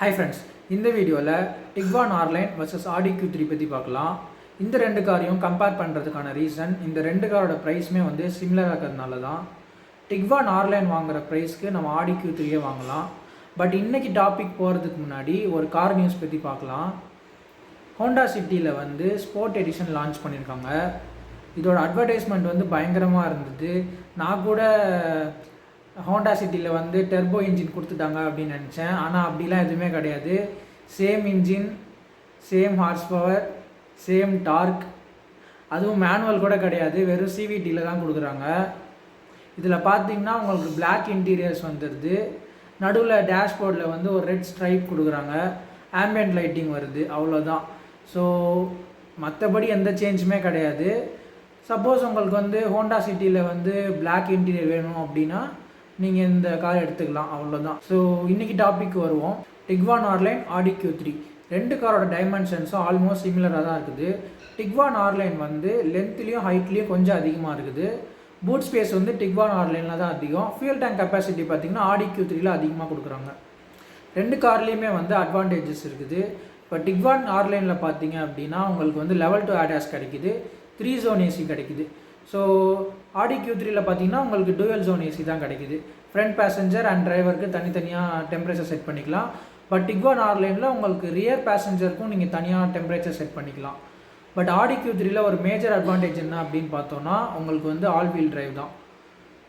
Hi friends, இந்த வீடியோவில் டிக்வான் airline vs ஆடி Q3 பற்றி பார்க்கலாம். இந்த ரெண்டு காரையும் கம்பேர் பண்ணுறதுக்கான ரீசன் இந்த ரெண்டு காரோட ப்ரைஸுமே வந்து சிமிலராக இருக்கிறதுனால தான். டிக்வான் ஆர்லைன் வாங்குகிற ப்ரைஸ்க்கு நம்ம ஆடி Q3 வாங்கலாம். பட் இன்றைக்கி டாபிக் போகிறதுக்கு முன்னாடி ஒரு கார் நியூஸ் பற்றி பார்க்கலாம். ஹோண்டா சிட்டியில் வந்து ஸ்போர்ட் எடிஷன் லான்ச் பண்ணியிருக்காங்க. இதோட அட்வர்டைஸ்மெண்ட் வந்து பயங்கரமாக இருந்தது. நான் கூட ஹோண்டா சிட்டியில் வந்து டர்போ இன்ஜின் கொடுத்துட்டாங்க அப்படின்னு நினச்சேன். ஆனால் அப்படிலாம் எதுவுமே கிடையாது. Same engine, same horse power, same torque, அதுவும் மேனுவல் கூட கிடையாது, வெறும் சிவிடியில் தான் கொடுக்குறாங்க. இதில் பார்த்தீங்கன்னா உங்களுக்கு பிளாக் இன்டீரியர்ஸ் வந்துடுது. நடுவில் டேஷ்போர்டில் வந்து ஒரு ரெட் ஸ்ட்ரைப் கொடுக்குறாங்க. ஆம்பியன்ட் லைட்டிங் வருது, அவ்வளோதான். ஸோ மற்றபடி எந்த சேஞ்சுமே கிடையாது. சப்போஸ் உங்களுக்கு வந்து ஹோண்டா சிட்டியில் வந்து பிளாக் இன்டீரியர் வேணும் அப்படின்னா நீங்கள் இந்த கார் எடுத்துக்கலாம், அவ்வளோதான். ஸோ இன்றைக்கி டாபிக் வருவோம். டிக்வான் ஆர்லைன் ஆடி Q3 ரெண்டு காரோட டைமென்ஷன்ஸும் ஆல்மோஸ்ட் சிமிலராக தான் இருக்குது. டிக்வான் ஆர்லைன் வந்து லென்த்லேயும் ஹைட்லேயும் கொஞ்சம் அதிகமாக இருக்குது. பூட் ஸ்பேஸ் வந்து டிக்வான் ஆர்லைனில் தான் அதிகம். ஃபியூல் டேங்க் கெப்பாசிட்டி பார்த்திங்கன்னா ஆடி Q3ல அதிகமாக கொடுக்குறாங்க. ரெண்டு கார்லேயுமே வந்து அட்வான்டேஜஸ் இருக்குது. இப்போ டிக்வான் ஆர்லைனில் பார்த்தீங்க அப்படின்னா உங்களுக்கு வந்து லெவல் 2 ADAS கிடைக்குது, 3 zone AC கிடைக்குது. ஸோ ஆடி Q3ல பார்த்தீங்கன்னா உங்களுக்கு டூயல் ஜோன் ஏசி தான் கிடைக்குது. ஃப்ரண்ட் பேசஞ்சர் அண்ட் டிரைவருக்கு தனித்தனியாக டெம்பரேச்சர் செட் பண்ணிக்கலாம். பட் டிக்வான் ஆர்லைனில் உங்களுக்கு ரியர் பேசஞ்சருக்கும் நீங்கள் தனியாக டெம்பரேச்சர் செட் பண்ணிக்கலாம். பட் ஆடி Q3ல ஒரு மேஜர் அட்வான்டேஜ் என்ன அப்படின்னு பார்த்தோன்னா உங்களுக்கு வந்து ஆல் வீல் டிரைவ் தான்.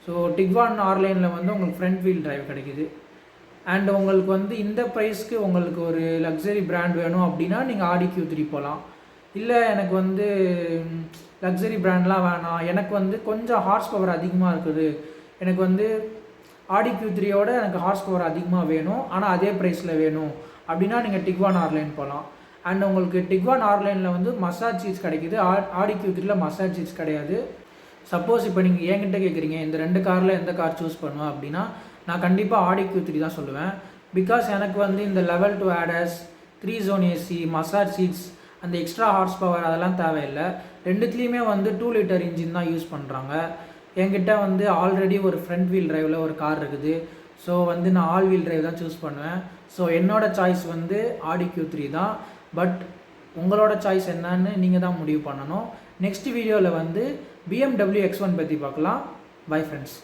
ஸோ டிக்வான் ஆர்லைனில் வந்து உங்களுக்கு ஃப்ரண்ட் வீல் டிரைவ் கிடைக்குது. அண்ட் உங்களுக்கு வந்து இந்த ப்ரைஸ்க்கு உங்களுக்கு ஒரு லக்ஸரி பிராண்ட் வேணும் அப்படின்னா நீங்கள் ஆடி Q3 போகலாம். இல்லை எனக்கு வந்து லக்ஸரி பிராண்ட்லாம் வேணாம், எனக்கு வந்து கொஞ்சம் ஹார்ஸ் பவர் அதிகமாக இருக்குது, எனக்கு வந்து ஆடி Q3யோட எனக்கு ஹார்ஸ் பவர் அதிகமாக வேணும் ஆனால் அதே ப்ரைஸில் வேணும் அப்படின்னா நீங்கள் டிக்வான் ஆர்லைன் போகலாம். அண்ட் உங்களுக்கு டிக்வான் ஆர்லைனில் வந்து மசாஜ் சீட்ஸ் கிடைக்குது. ஆடி Q3ல மசாஜ் சீட்ஸ் கிடையாது. சப்போஸ் இப்போ நீங்கள் என்கிட்ட கேட்குறீங்க இந்த ரெண்டு காரில் எந்த கார் சூஸ் பண்ணுவேன் அப்படின்னா நான் கண்டிப்பாக ஆடி Q3 தான் சொல்லுவேன். பிகாஸ் எனக்கு வந்து இந்த level 2 ADAS, 3 zone AC, massage seats, அந்த எக்ஸ்ட்ரா ஹார்ஸ் பவர் அதெல்லாம் தேவையில்லை. ரெண்டுத்துலேயுமே வந்து 2 liter இன்ஜின் தான் யூஸ் பண்ணுறாங்க. என்கிட்ட வந்து ஆல்ரெடி ஒரு ஃப்ரண்ட் வீல் டிரைவில் ஒரு கார் இருக்குது. ஸோ வந்து நான் ஆல் வீல் டிரைவ் தான் சூஸ் பண்ணுவேன். ஸோ என்னோடய சாய்ஸ் வந்து ஆடி Q3 தான். பட் உங்களோட சாய்ஸ் என்னன்னு நீங்கள் தான் முடிவு பண்ணணும். நெக்ஸ்ட் வீடியோவில் வந்து BMW X1 பற்றி பார்க்கலாம். Bye friends.